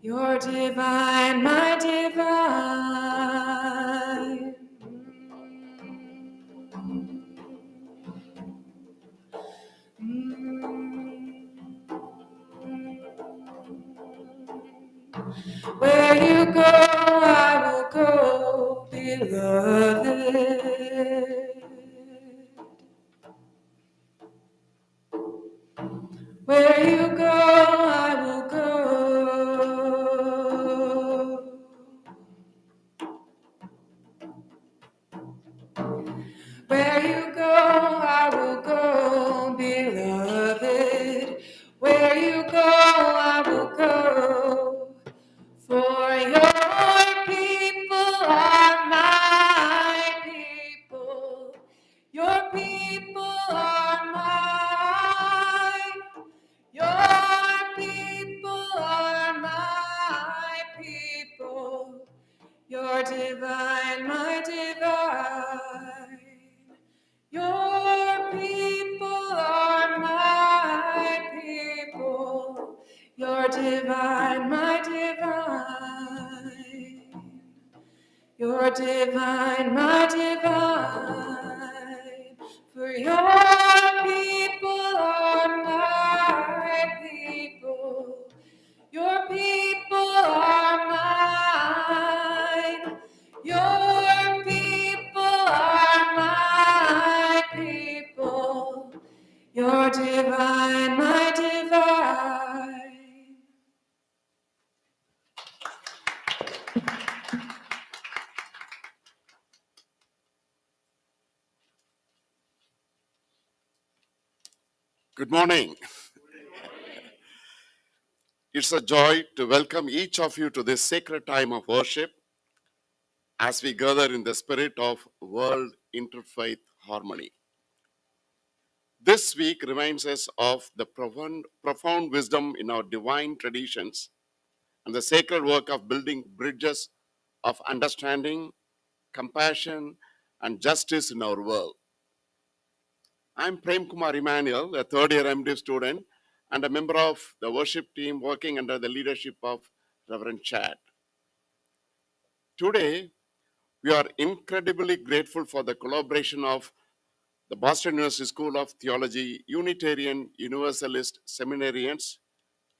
You're divine, my divine. Where you go, I will go, beloved. Where you go, I will go. Where you go, I will go, beloved. Where you go, I will go. For your people are my people. Your people are mine. Your people are my people. You're divine, my divine. Your people are my people. You're divine, my divine. You're divine, my divine. For your people are my people. Your people are mine. Your people are my people. You're divine, my divine. Good morning. It's a joy to welcome each of you to this sacred time of worship as we gather in the spirit of world interfaith harmony. This week reminds us of the profound wisdom in our divine traditions and the sacred work of building bridges of understanding, compassion, and justice in our world. I'm Prem Kumar Emmanuel, a third-year MD student and a member of the worship team working under the leadership of Reverend Chad. Today, we are incredibly grateful for the collaboration of the Boston University School of Theology, Unitarian Universalist Seminarians,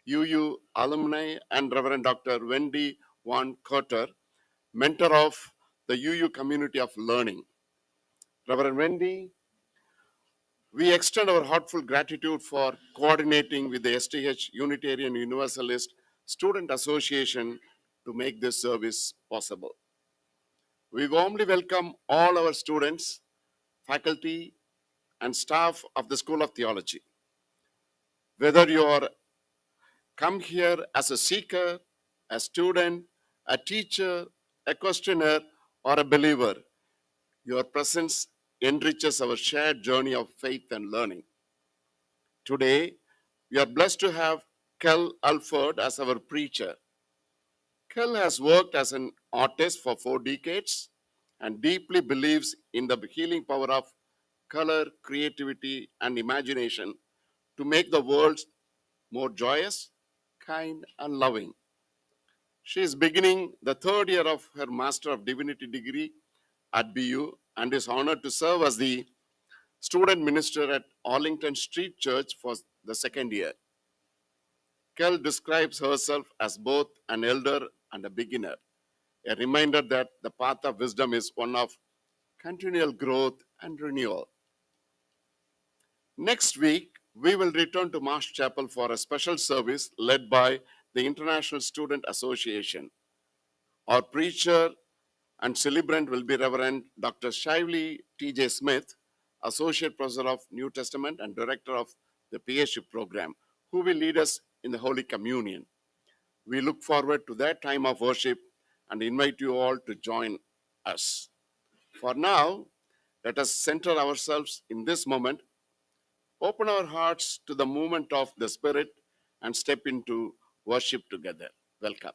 UU alumni, and Reverend Dr. Wendy Van Cotter, mentor of the UU Community of Learning. Reverend Wendy, we extend our heartfelt gratitude for coordinating with the STH Unitarian Universalist Student Association to make this service possible. We warmly welcome all our students, faculty, and staff of the School of Theology. Whether you are come here as a seeker, a student, a teacher, a questioner, or a believer, your presence enriches our shared journey of faith and learning. Today, we are blessed to have Kel Alford as our preacher. Kel has worked as an artist for 4 decades and deeply believes in the healing power of color, creativity, and imagination to make the world more joyous, kind, and loving. She is beginning the 3rd year of her Master of Divinity degree at BU and is honored to serve as the student minister at Arlington Street Church for the 2nd year. Kel describes herself as both an elder and a beginner, a reminder that the path of wisdom is one of continual growth and renewal. Next week, we will return to Marsh Chapel for a special service led by the International Student Association. Our preacher and celebrant will be Reverend Dr. Shively T.J. Smith, Associate Professor of New Testament and Director of the PhD program, who will lead us in the Holy Communion. We look forward to that time of worship and invite you all to join us. For now, let us center ourselves in this moment, open our hearts to the movement of the Spirit, and step into worship together. Welcome.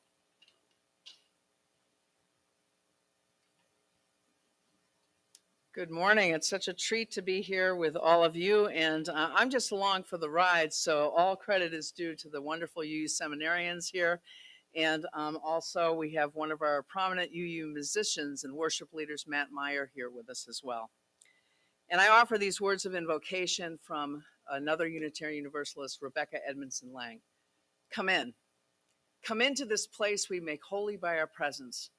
Good morning. It's such a treat to be here with all of you, and I'm just along for the ride, so all credit is due to the wonderful UU seminarians here And also we have one of our prominent UU musicians and worship leaders, Matt Meyer, here with us as well. And I offer these words of invocation from another Unitarian Universalist, Rebecca Edmondson Lang. Come in. Come into this place we make holy by our presence.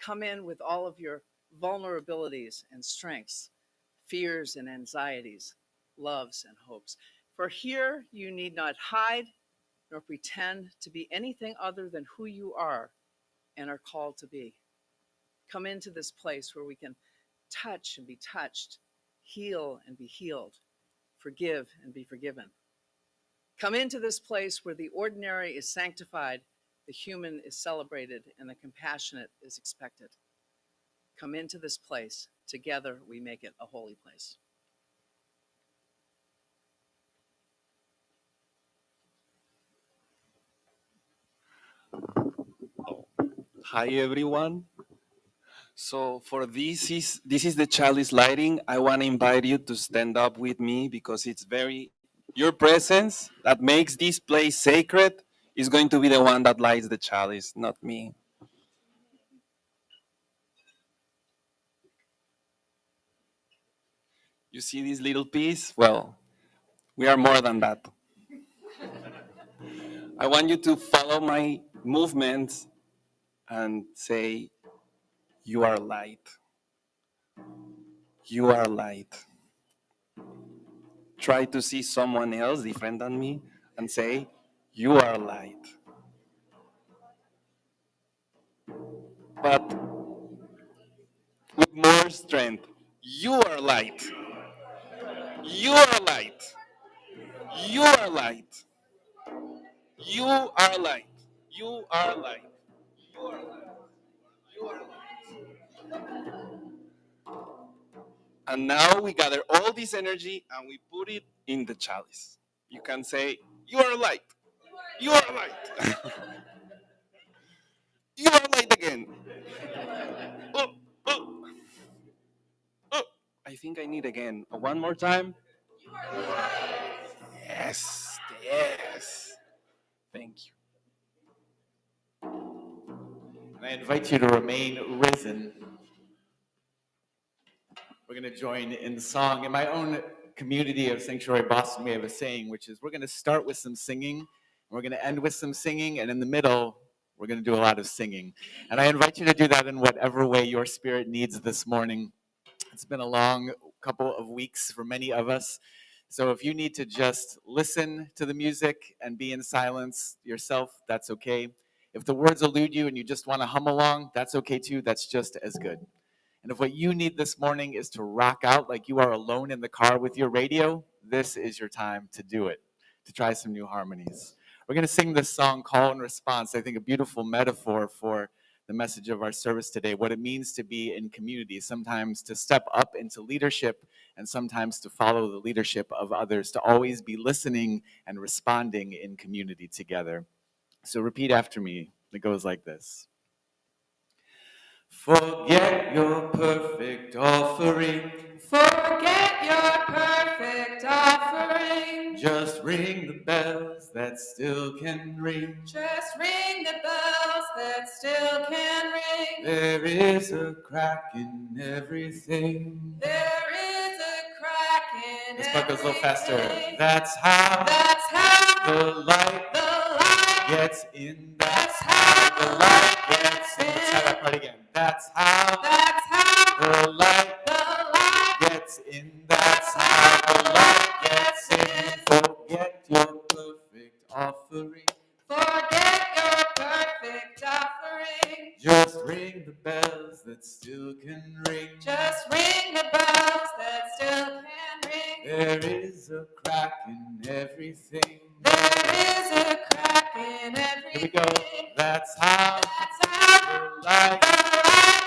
Come in with all of your vulnerabilities and strengths, fears and anxieties, loves and hopes. For here you need not hide nor pretend to be anything other than who you are and are called to be. Come into this place where we can touch and be touched, heal and be healed, forgive and be forgiven. Come into this place where the ordinary is sanctified, the human is celebrated, and the compassionate is expected. Come into this place. Together we make it a holy place. Hi everyone. So for this is the chalice lighting. I want to invite you to stand up with me because it's your presence that makes this place sacred is going to be the one that lights the chalice, not me. You see this little piece? Well, we are more than that. I want you to follow my movements and say, you are light. You are light. Try to see someone else different than me and say, you are light. But with more strength, you are light. You are light. You are light. You are light. You are light. You are light. You are light. And now we gather all this energy and we put it in the chalice. You can say, you are light. You are light. You are light again. Oh, oh, oh. I think I need again. One more time. Yes, yes. Thank you. And I invite you to remain risen. We're going to join in song. In my own community of Sanctuary Boston, we have a saying, which is we're going to start with some singing, and we're going to end with some singing, and in the middle, we're going to do a lot of singing. And I invite you to do that in whatever way your spirit needs this morning. It's been a long couple of weeks for many of us. So if you need to just listen to the music and be in silence yourself, that's okay. If the words elude you and you just want to hum along, that's okay too. That's just as good. And if what you need this morning is to rock out like you are alone in the car with your radio, this is your time to do it, to try some new harmonies. We're going to sing this song, Call and Response. I think a beautiful metaphor for the message of our service today, what it means to be in community, sometimes to step up into leadership and sometimes to follow the leadership of others, to always be listening and responding in community together. So repeat after me. It goes like this. Forget your perfect offering. Forget your perfect offering. Just ring the bells that still can ring. Just ring the bells that still can ring. There is a crack in everything. There is a crack in This part goes a little faster. everything. That's how the light gets in. That's how the light gets in. Let's try that part again. That's how the light gets in. That's how the light gets in. Forget your perfect offering. Forget your perfect offering. Just ring the bells that still can ring. Just ring the bells that still can ring. There is a crack in everything. There is a crack in everything. Here we go. That's how the light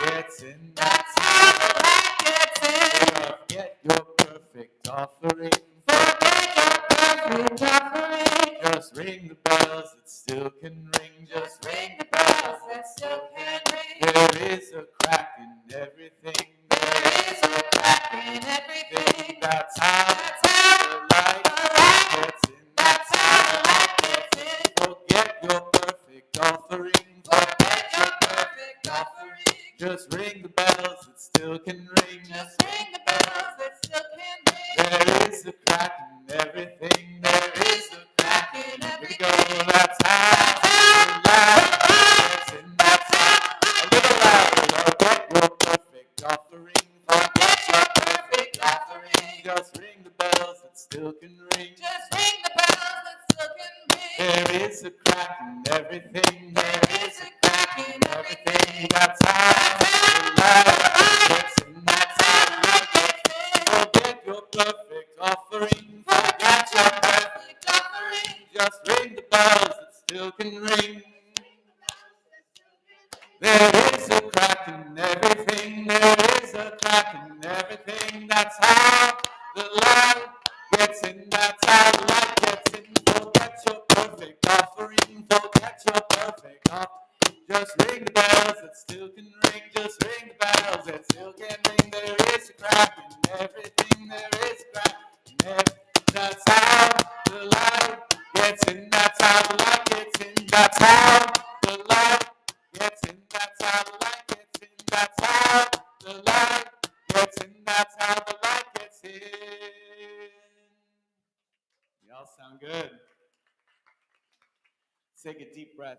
gets in. That's how the light gets in. Forget your perfect offering. Forget your perfect offering. Just ring the bells that still can ring. Just ring the bells that still can ring. There is a crack in everything. There is a crack in everything. That's how the light gets in. That's how the light gets in. Forget your perfect offering. Just ring the bells, it still can ring. Just ring the bells that still can ring. There is a crack in everything. There is a crack in everything. Here we go, that's how the light gets in. That's how. A little louder. Get your perfect offering. Forget your perfect offering. Just ring the bells that still can ring. Just ring the bells that still can ring. There is a crack in everything. There is a crack in everything. That's how the light gets in. That's how the light gets in. Forget your perfect offering. Forget your perfect offering. Just ring the bells that still can ring. There is a crack in everything. There is a crack in everything. That's how the light gets in. That's how the light gets in. Forget your perfect offering. Forget your perfect offering. Just ring the bells that still can ring. Just ring the bells that still can ring. There is a crack in everything. There is a crack in everything. That's how the light gets in. That's how the light gets in. That's how the light gets in. That's how the light gets in. That's how the light gets in. That's how the light gets in. Y'all sound good. Take a deep breath.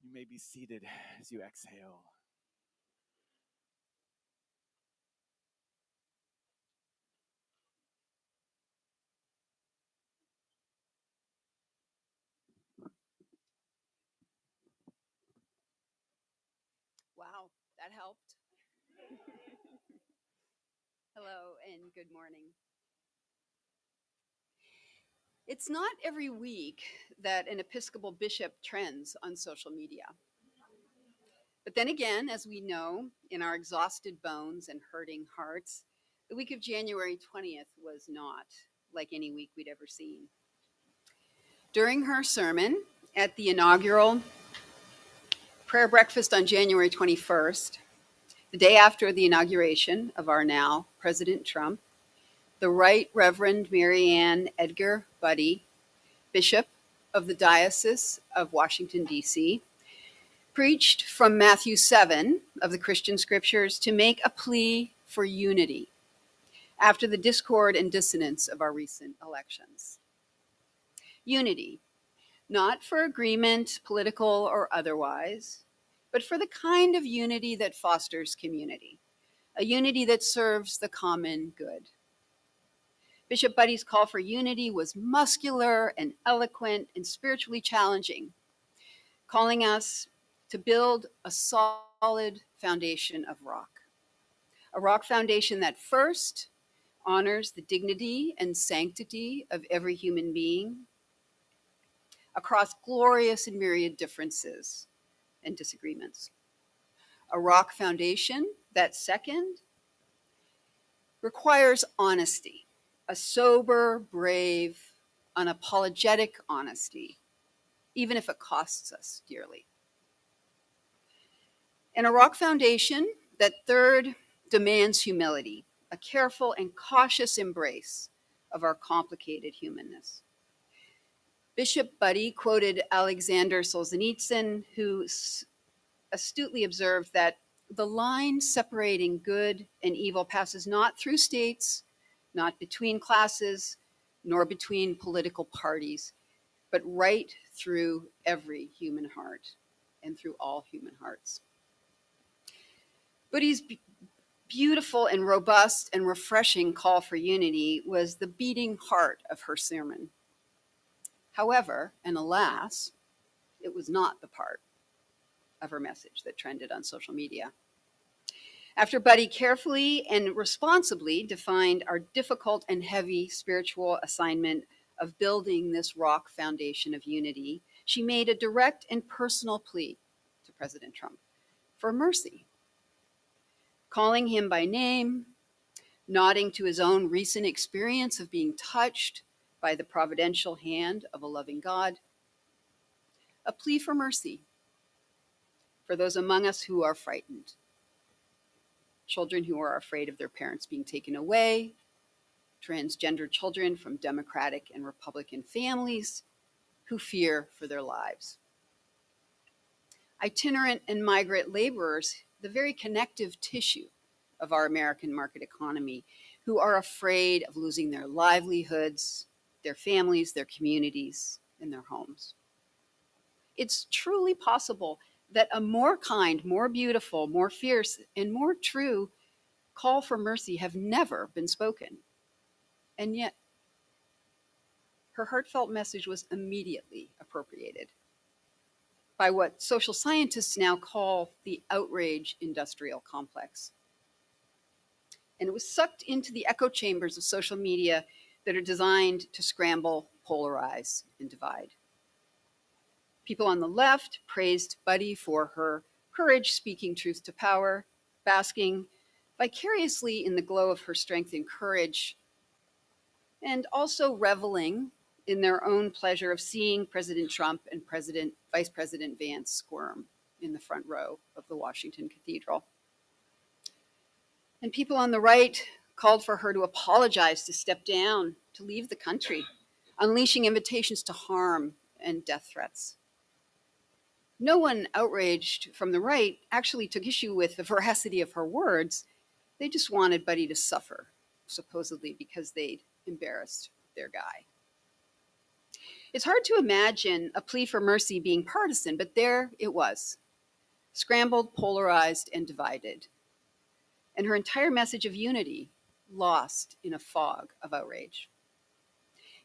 You may be seated as you exhale. Wow, that helped. Hello and good morning. It's not every week that an Episcopal bishop trends on social media. But then again, as we know, in our exhausted bones and hurting hearts, the week of January 20th was not like any week we'd ever seen. During her sermon at the inaugural prayer breakfast on January 21st, the day after the inauguration of our now President Trump, the Right Reverend Mary Ann Edgar Buddy, Bishop of the Diocese of Washington, D.C., preached from Matthew 7 of the Christian Scriptures to make a plea for unity after the discord and dissonance of our recent elections. Unity, not for agreement, political or otherwise, but for the kind of unity that fosters community, a unity that serves the common good. Bishop Buddy's call for unity was muscular and eloquent and spiritually challenging, calling us to build a solid foundation of rock. A rock foundation that first honors the dignity and sanctity of every human being across glorious and myriad differences and disagreements. A rock foundation that second requires honesty, a sober, brave, unapologetic honesty, even if it costs us dearly. And a rock foundation that third demands humility, a careful and cautious embrace of our complicated humanness. Bishop Buddy quoted Alexander Solzhenitsyn, who astutely observed that the line separating good and evil passes not through states, not between classes, nor between political parties, but right through every human heart and through all human hearts. Buddy's beautiful and robust and refreshing call for unity was the beating heart of her sermon. However, and alas, it was not the part of her message that trended on social media. After Buddy carefully and responsibly defined our difficult and heavy spiritual assignment of building this rock foundation of unity, she made a direct and personal plea to President Trump for mercy, calling him by name, nodding to his own recent experience of being touched by the providential hand of a loving God, a plea for mercy for those among us who are frightened, children who are afraid of their parents being taken away, transgender children from Democratic and Republican families who fear for their lives, itinerant and migrant laborers the very connective tissue of our American market economy, who are afraid of losing their livelihoods, their families, their communities, and their homes. It's truly possible that a more kind, more beautiful, more fierce, and more true call for mercy have never been spoken. And yet, her heartfelt message was immediately appropriated by what social scientists now call the outrage industrial complex. And it was sucked into the echo chambers of social media that are designed to scramble, polarize, and divide. People on the left praised Buddy for her courage speaking truth to power, basking vicariously in the glow of her strength and courage, and also reveling in their own pleasure of seeing President Trump and Vice President Vance squirm in the front row of the Washington Cathedral. And people on the right called for her to apologize, to step down, to leave the country, unleashing invitations to harm and death threats. No one outraged from the right actually took issue with the veracity of her words. They just wanted Buddy to suffer, supposedly because they'd embarrassed their guy. It's hard to imagine a plea for mercy being partisan, but there it was, scrambled, polarized, and divided. And her entire message of unity lost in a fog of outrage.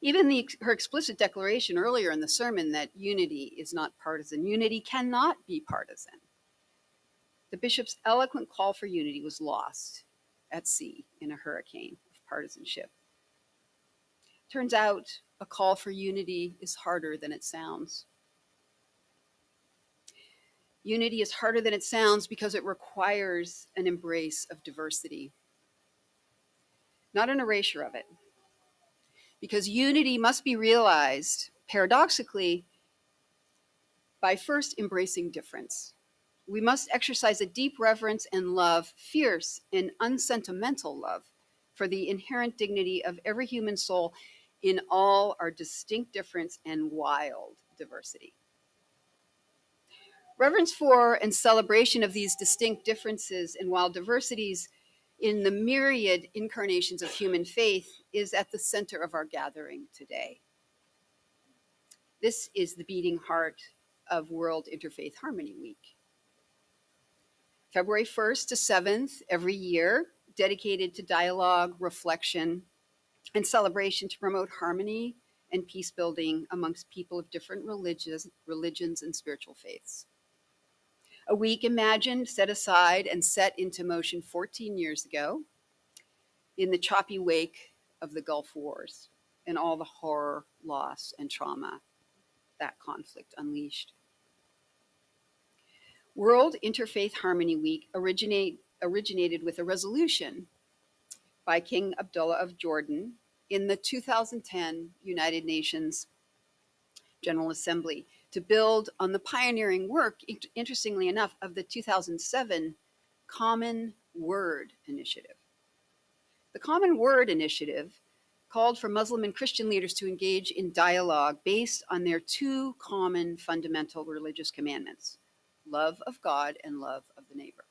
Even her explicit declaration earlier in the sermon that unity is not partisan, unity cannot be partisan. The bishop's eloquent call for unity was lost at sea in a hurricane of partisanship. Turns out a call for unity is harder than it sounds. Unity is harder than it sounds because it requires an embrace of diversity, not an erasure of it. Because unity must be realized, paradoxically, by first embracing difference. We must exercise a deep reverence and love, fierce and unsentimental love, for the inherent dignity of every human soul in all our distinct difference and wild diversity. Reverence for and celebration of these distinct differences and wild diversities in the myriad incarnations of human faith is at the center of our gathering today. This is the beating heart of World Interfaith Harmony Week. February 1st to 7th every year, dedicated to dialogue, reflection, and celebration to promote harmony and peace building amongst people of different religions and spiritual faiths. A week imagined, set aside, and set into motion 14 years ago in the choppy wake of the Gulf Wars and all the horror, loss, and trauma that conflict unleashed. World Interfaith Harmony Week originated with a resolution by King Abdullah of Jordan in the 2010 United Nations General Assembly to build on the pioneering work, interestingly enough, of the 2007 Common Word Initiative. The Common Word Initiative called for Muslim and Christian leaders to engage in dialogue based on their two common fundamental religious commandments: love of God and love of the neighbor.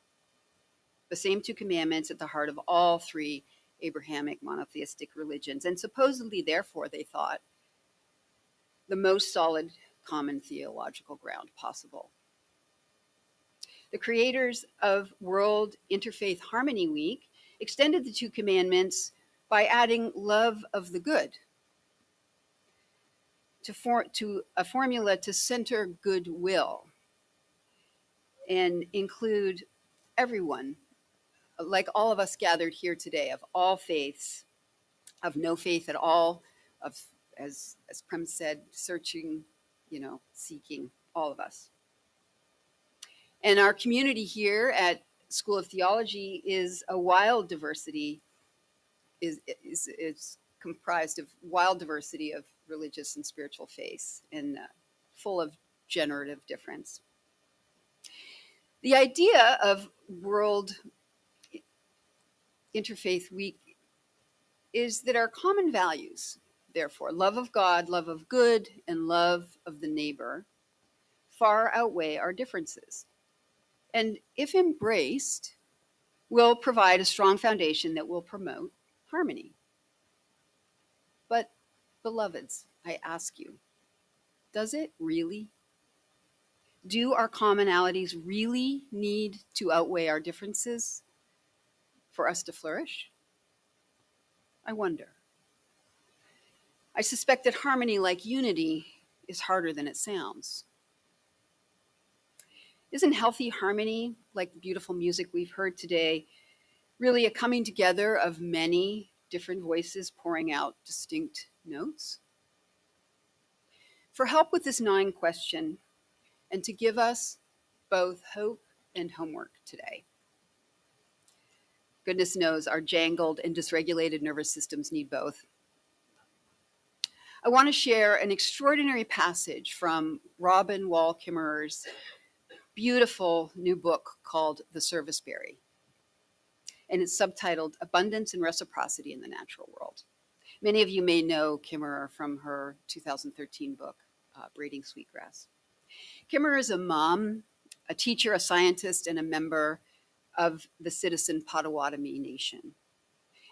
The same two commandments at the heart of all three Abrahamic monotheistic religions, and supposedly, therefore, they thought, the most solid common theological ground possible. The creators of World Interfaith Harmony Week extended the two commandments by adding love of the good to a formula to center goodwill and include everyone, like all of us gathered here today, of all faiths, of no faith at all, of, as Prem said, searching, seeking, all of us. And our community here at School of Theology is a wild diversity, is comprised of wild diversity of religious and spiritual faiths, and full of generative difference. The idea of World Interfaith Week is that our common values, therefore, love of God, love of good, and love of the neighbor, far outweigh our differences. and if embraced, will provide a strong foundation that will promote harmony. But, beloveds, I ask you, does it really? Do our commonalities really need to outweigh our differences for us to flourish? I wonder. I suspect that harmony, like unity, is harder than it sounds. Isn't healthy harmony, like the beautiful music we've heard today, really a coming together of many different voices pouring out distinct notes? For help with this gnawing question and to give us both hope and homework today. Goodness knows our jangled and dysregulated nervous systems need both. I want to share an extraordinary passage from Robin Wall Kimmerer's beautiful new book called The Serviceberry. And it's subtitled Abundance and Reciprocity in the Natural World. Many of you may know Kimmerer from her 2013 book, Braiding Sweetgrass. Kimmerer is a mom, a teacher, a scientist, and a member of the citizen Potawatomi Nation.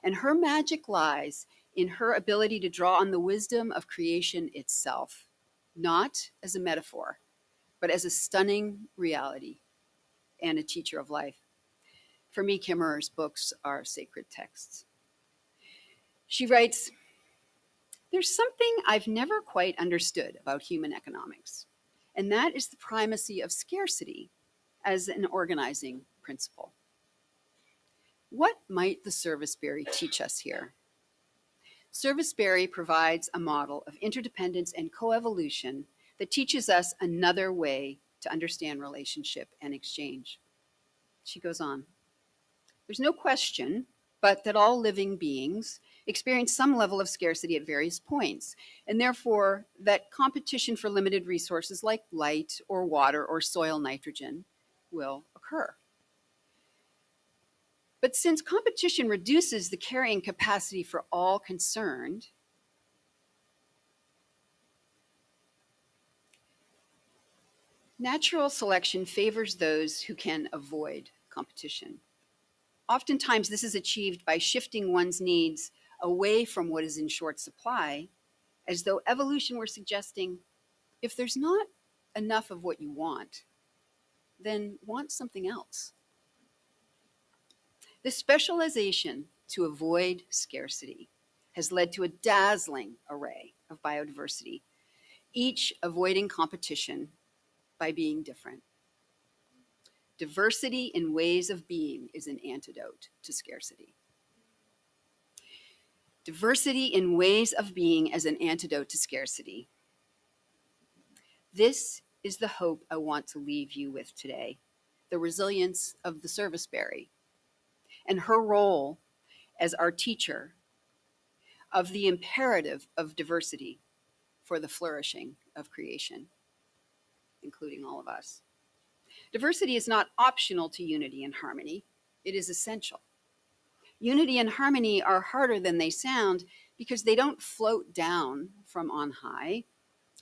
And her magic lies in her ability to draw on the wisdom of creation itself, not as a metaphor, but as a stunning reality and a teacher of life. For me, Kimmerer's books are sacred texts. She writes, "There's something I've never quite understood about human economics, and that is the primacy of scarcity as an organizing principle. What might the Serviceberry teach us here? Serviceberry provides a model of interdependence and coevolution that teaches us another way to understand relationship and exchange." She goes on, "There's no question but that all living beings experience some level of scarcity at various points, and therefore that competition for limited resources like light or water or soil nitrogen will occur. But since competition reduces the carrying capacity for all concerned, natural selection favors those who can avoid competition. Oftentimes, this is achieved by shifting one's needs away from what is in short supply, as though evolution were suggesting, if there's not enough of what you want, then want something else. This specialization to avoid scarcity has led to a dazzling array of biodiversity, each avoiding competition by being different. Diversity in ways of being is an antidote to scarcity. Diversity in ways of being as an antidote to scarcity. This is the hope I want to leave you with today, the resilience of the Serviceberry and her role as our teacher of the imperative of diversity for the flourishing of creation, including all of us. Diversity is not optional to unity and harmony. It is essential. Unity and harmony are harder than they sound because they don't float down from on high,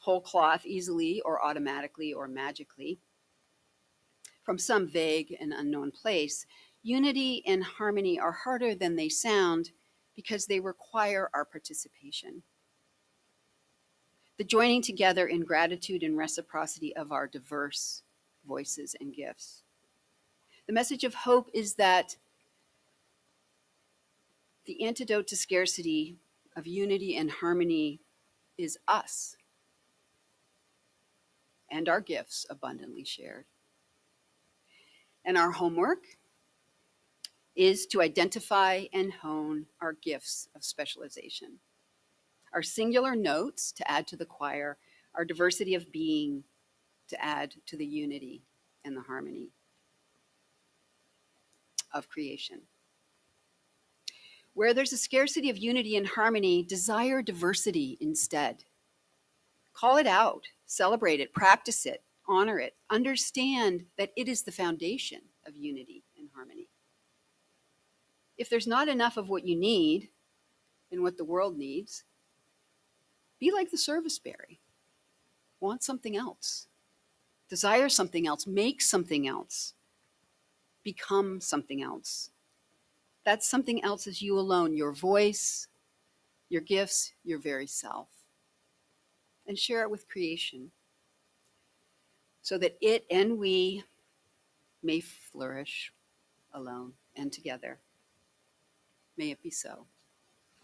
whole cloth easily or automatically or magically. From some vague and unknown place, unity and harmony are harder than they sound because they require our participation. The joining together in gratitude and reciprocity of our diverse voices and gifts. The message of hope is that the antidote to scarcity of unity and harmony is us and our gifts abundantly shared. And our homework is to identify and hone our gifts of specialization, our singular notes to add to the choir, our diversity of being to add to the unity and the harmony of creation. Where there's a scarcity of unity and harmony, desire diversity instead. Call it out, celebrate it, practice it, honor it, understand that it is the foundation of unity and harmony. If there's not enough of what you need and what the world needs, be like the Serviceberry. Want something else. Desire something else. Make something else. become something else. That something else is you alone, your voice, your gifts, your very self. And share it with creation so that it and we may flourish alone and together. May it be so.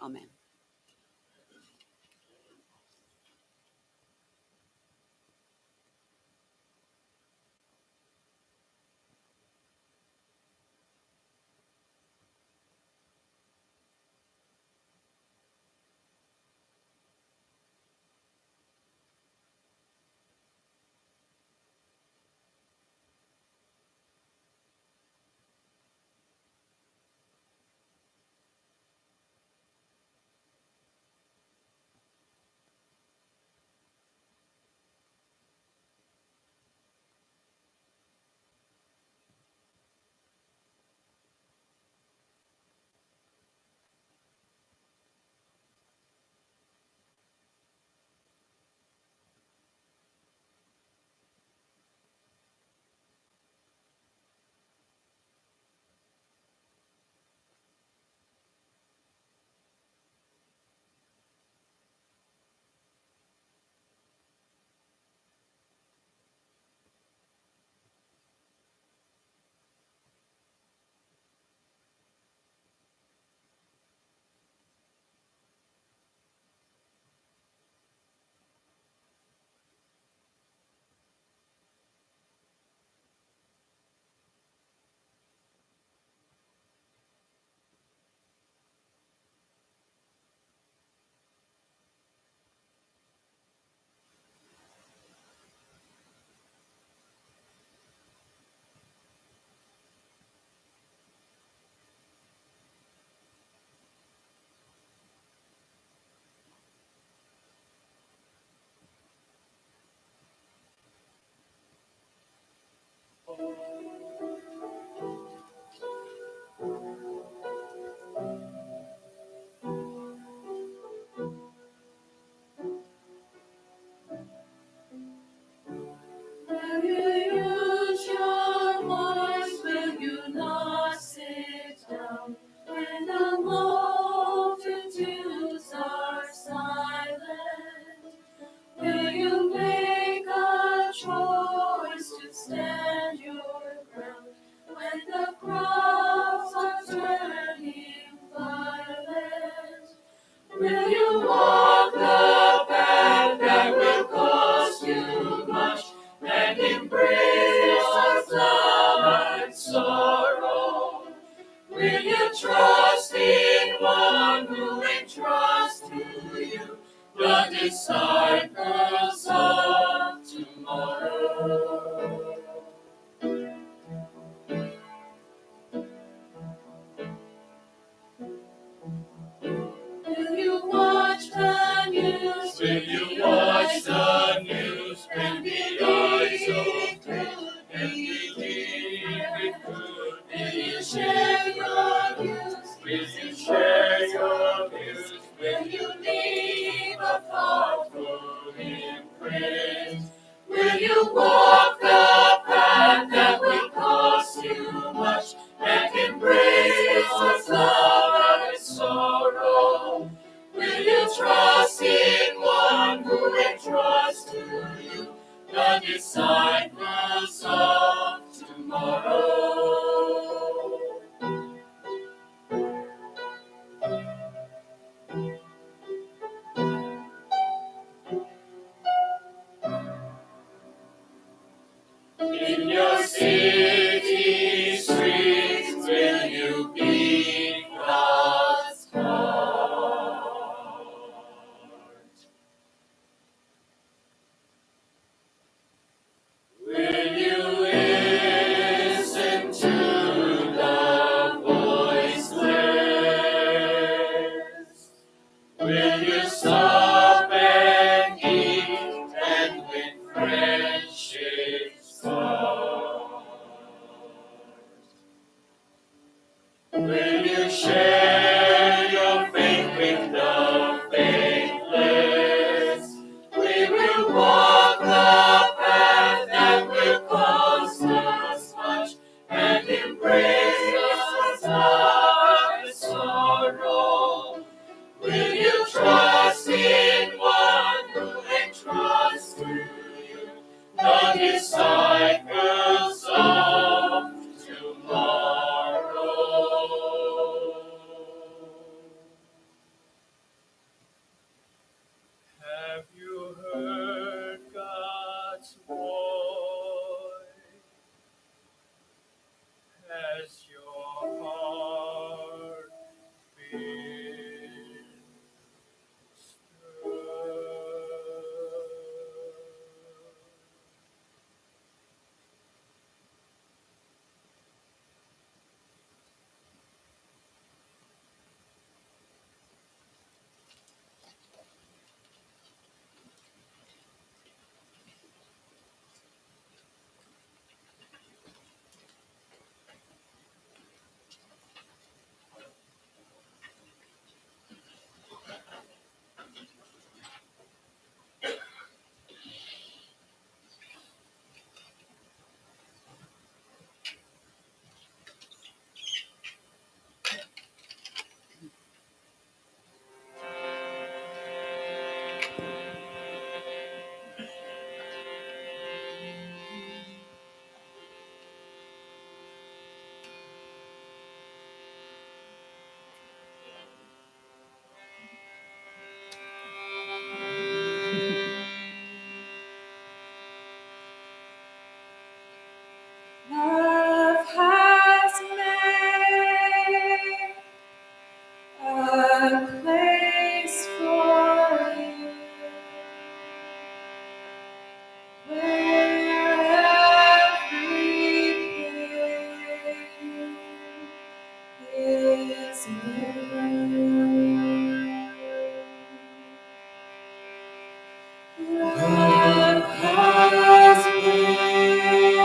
Amen. Will you use your voice? Will you not sit down when the multitudes are silent? Will you make a choice to stand your ground when the crowds are turning violent? Will you walk the path that will cost you much and embrace God's love and sorrow? Will you trust in one who entrusts to you the disciples of tomorrow? Will you watch the news? Will you watch the news and be eyes of faith and believe it good? Will you share your views? Will you share your views? Will you leave a thoughtful imprint? Will you walk the path that will cost you much and embrace God's love and sorrow? Will you trust in one who entrusts to you the disciples of tomorrow? Yes, your heart been stirred. Love has made a place for you where everything is new. Love has made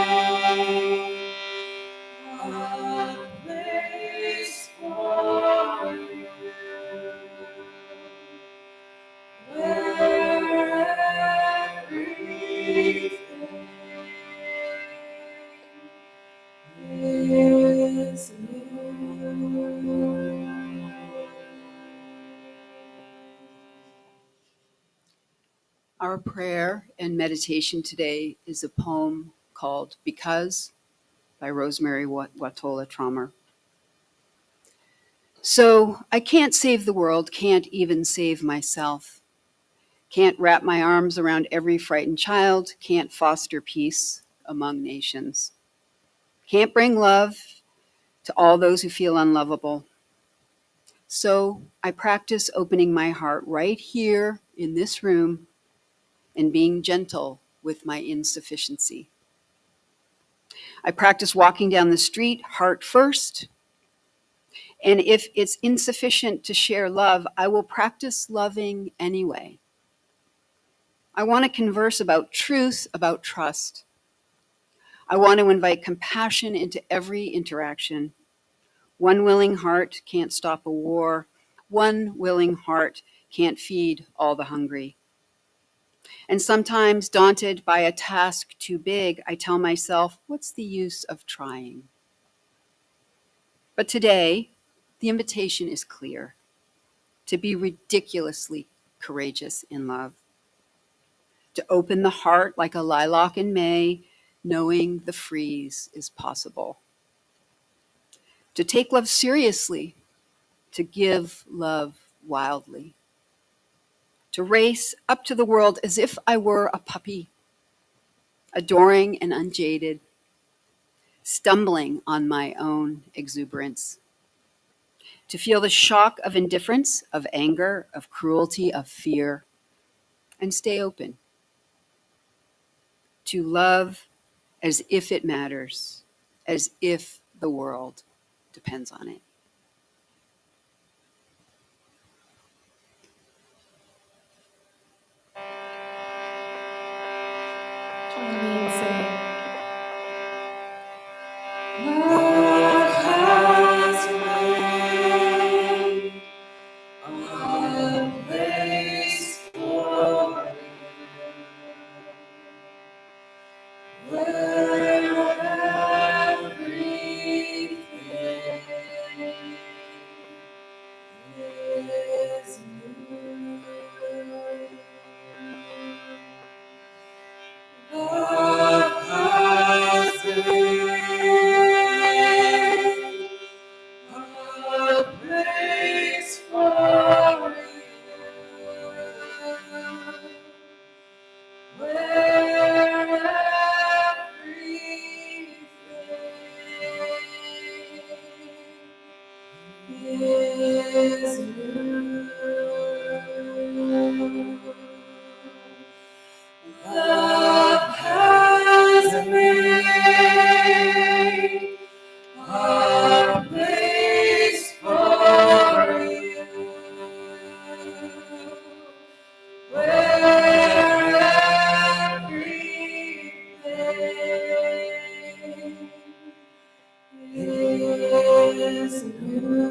a place for you where everything is new. Our prayer and meditation today is a poem called Because by Rosemary Watola Trommer. So I can't save the world, can't even save myself. Can't wrap my arms around every frightened child, can't foster peace among nations. Can't bring love to all those who feel unlovable. So I practice opening my heart right here in this room and being gentle with my insufficiency. I practice walking down the street, heart first. And if it's insufficient to share love, I will practice loving anyway. I want to converse about truth, about trust. I want to invite compassion into every interaction. One willing heart can't stop a war. One willing heart can't feed all the hungry. And sometimes, daunted by a task too big, I tell myself, what's the use of trying? But today, the invitation is clear: to be ridiculously courageous in love, to open the heart like a lilac in May, knowing the freeze is possible, to take love seriously, to give love wildly, to race up to the world as if I were a puppy, adoring and unjaded, stumbling on my own exuberance, to feel the shock of indifference, of anger, of cruelty, of fear, and stay open, to love as if it matters, as if the world depends on it. Join me in singing. Love has made a place for you where everything is new. Love has made is new. Love has made a place for you where everything is new.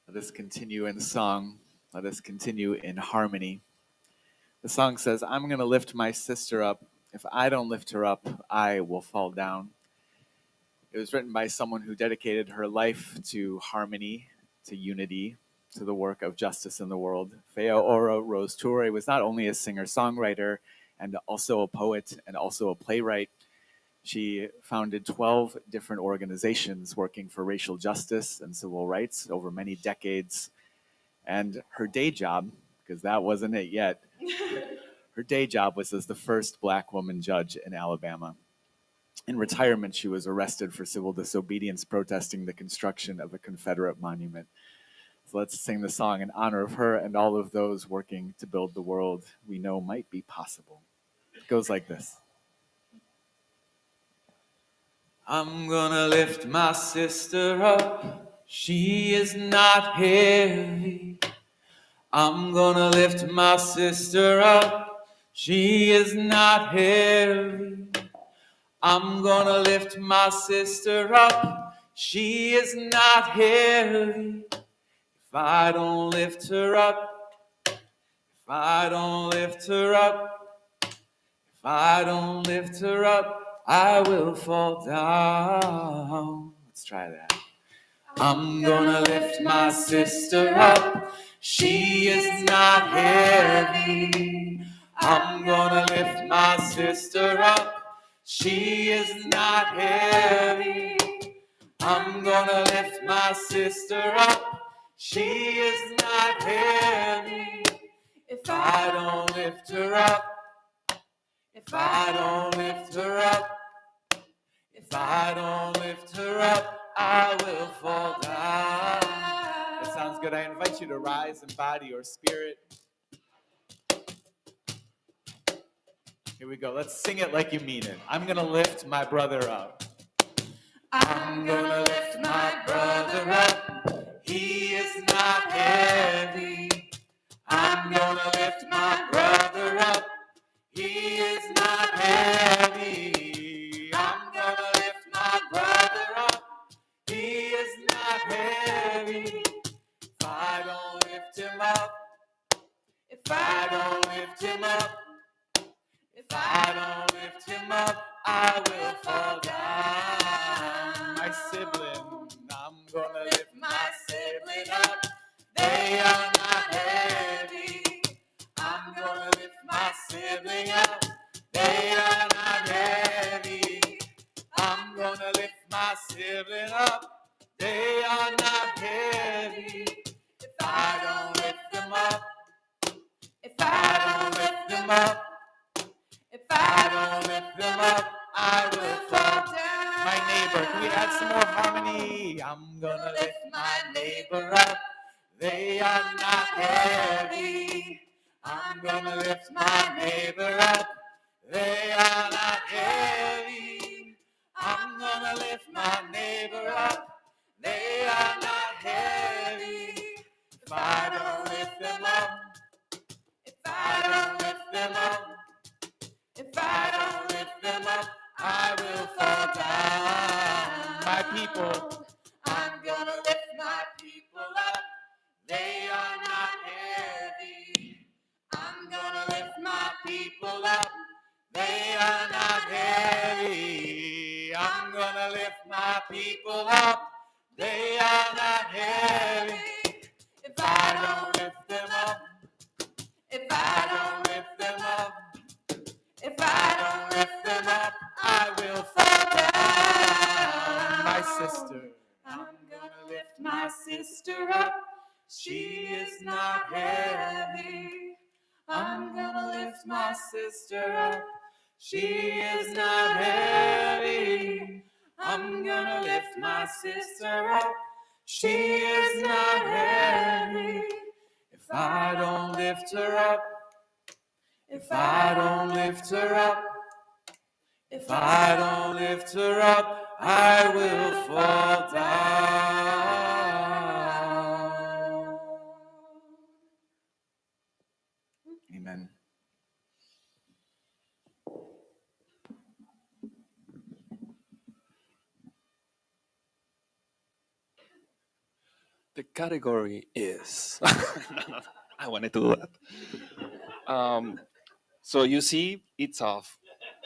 Let us continue in song. Let us continue in harmony. The song says, I'm going to lift my sister up. If I don't lift her up, I will fall down. It was written by someone who dedicated her life to harmony, to unity, to the work of justice in the world. Feo Ora Rose Toure was not only a singer-songwriter and also a poet and also a playwright. She founded 12 different organizations working for racial justice and civil rights over many decades. And her day job, because that wasn't it yet, her day job was as the first Black woman judge in Alabama. In retirement, she was arrested for civil disobedience protesting the construction of a Confederate monument. So let's sing the song in honor of her and all of those working to build the world we know might be possible. It goes like this. I'm gonna lift my sister up. She is not heavy. I'm gonna lift my sister up. She is not heavy. I'm gonna lift my sister up. She is not heavy. If I don't lift her up, if I don't lift her up, if I don't lift her up, I will fall down. Let's try that. I'm gonna lift my sister up. She is not heavy. I'm gonna lift my sister up. She is not heavy. I'm gonna lift my sister up. She is not heavy. If I don't lift her up, if I don't lift her up, if I don't lift her up, I will fall down. That sounds good. I invite you to rise in body or spirit. Here we go. Let's sing it like you mean it. I'm going to lift my brother up. I'm going to lift my brother up. He is not heavy. I'm going to lift my brother up. He is not heavy. I'm going to lift my brother up. He is not heavy. If I don't lift him up, if I don't lift him up, if I don't lift him up, I will fall down. My sibling, I'm gonna lift my sibling up. They are not heavy. I'm gonna lift my sibling up. They are not heavy. I'm gonna lift my sibling up. They are not heavy. If I don't lift them up, if I don't lift them up, if I don't lift them up, I will fall down. My neighbor, can we add some more harmony? I'm gonna lift my neighbor up. They are not heavy. I'm gonna lift my neighbor up. They are not heavy. I'm gonna lift my neighbor up. They are not heavy. If I don't lift them up, if I don't lift them up, if I don't lift them up, I will fall down. My people, I'm gonna lift my people up. They are not heavy. I'm gonna lift my people up. They are not heavy. I'm gonna lift my people up. They are not heavy. If I don't lift them up, if I don't lift them up, if I don't lift them up, I will fall down. My sister, I'm gonna lift my sister up. She is not heavy. I'm gonna lift my sister up. She is not heavy. I'm gonna lift my sister up. She is not heavy. If I don't lift her up, if I don't lift her up, if I don't lift her up, I will fall down. Amen. The category is. No, no, I wanted to do that. So you see, it's off.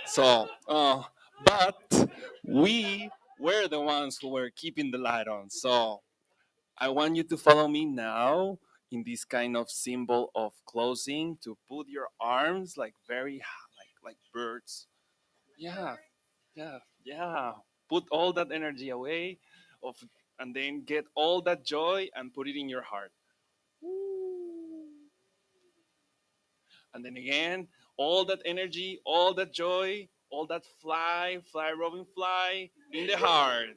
So, but we were the ones who were keeping the light on. So I want you to follow me now in this kind of symbol of closing to put your arms like very like birds. Yeah, yeah. Put all that energy away of and then get all that joy and put it in your heart. And then again, all that energy, all that joy, all that fly, Robin, fly in the heart.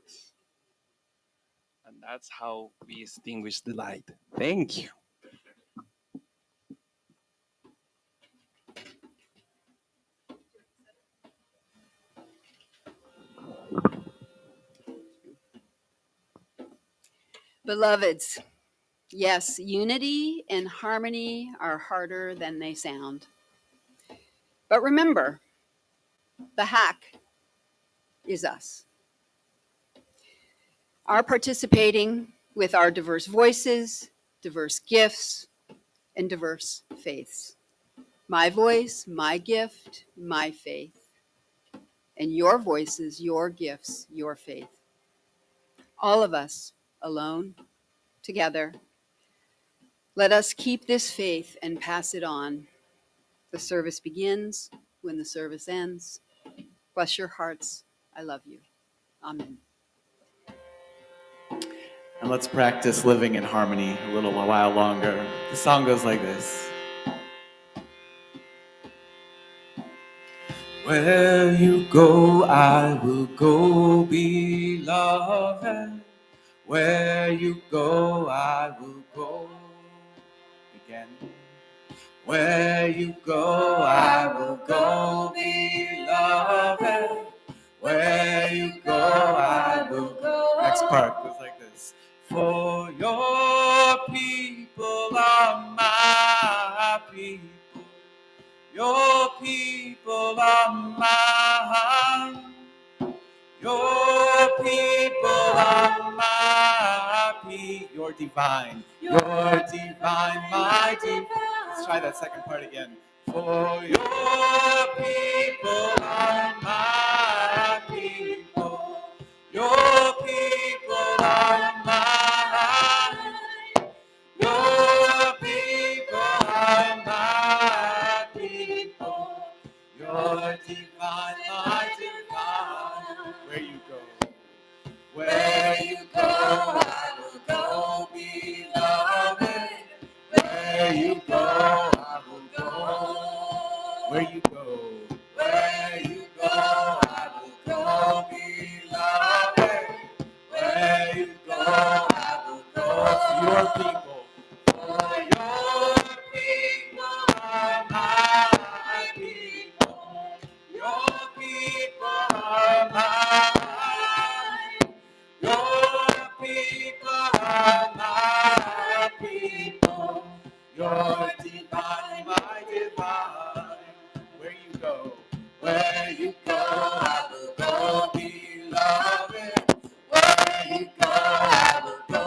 And that's how we extinguish the light. Thank you. Beloveds, yes, unity and harmony are harder than they sound. But remember, the hack is us. Our participating with our diverse voices, diverse gifts, and diverse faiths. My voice, my gift, my faith. And your voices, your gifts, your faith. All of us, alone, together. Let us keep this faith and pass it on. The service begins when the service ends. Bless your hearts. I love you. Amen. And let's practice living in harmony a while longer. The song goes like this. Where you go, I will go, beloved. Where you go, I will go. Again. Where you go, I will go, beloved. Where you go, I will go. Next part goes like this. For your people are my people. Your people are mine. Your people are my people. You're divine. You're divine, my divine. Let's try that second part again. For your people are my people. Your people are mine. Your people are my people. You're divine, my divine. Where you go, where you go, I will go, beloved. Where you go, I will go. Where you go, where you go, I will go, beloved. Where you go, I will go. Your people. For your people are my people. Your people are mine. Your people are my people. You're divine, my divine. Where you go, I will go, beloved. Where you go, I will go.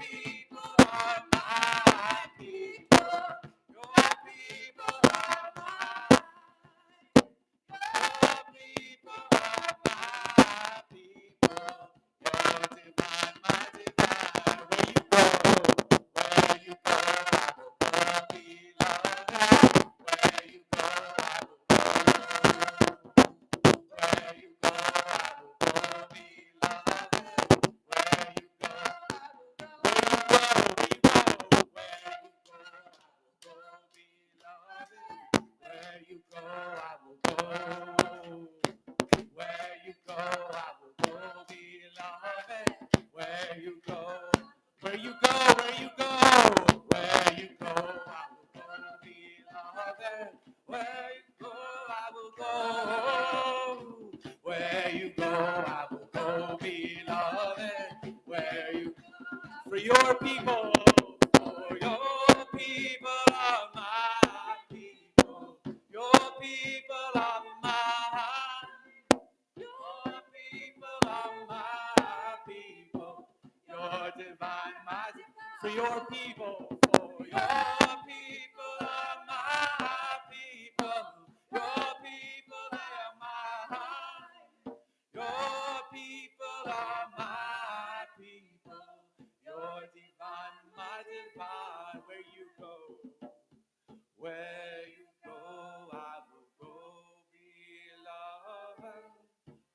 people are my people. Your people are my people are my people. Your divine, my divine. Where you go, I will be loved. Where you go, I will go. Where you go, I will go be loved. Where you go, I will go. Where you go, where you go, I will go. Where you go, I will go be loved. Where you go, where you go, where you go, where you go, I will go be loved. Where you go, I will go. Where you go, I will go be loved. Where you for your people, for your people are my people. Your people are mine. Your people are my people. Your divine, my for your people, for your people are my people. Your people they are mine. Your people are my people. Your divine, my divine. Where you go, where you go, I will go be loved.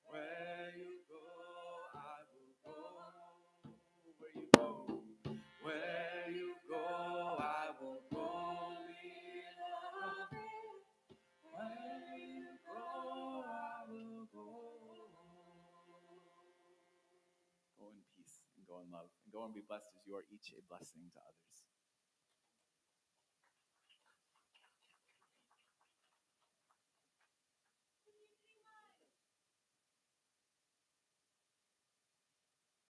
Where you go, I will go. Where you go, where you go, I will go be loved. Where you go, I will go. Go in peace and go in love and go and be blessed as you are each a blessing to others.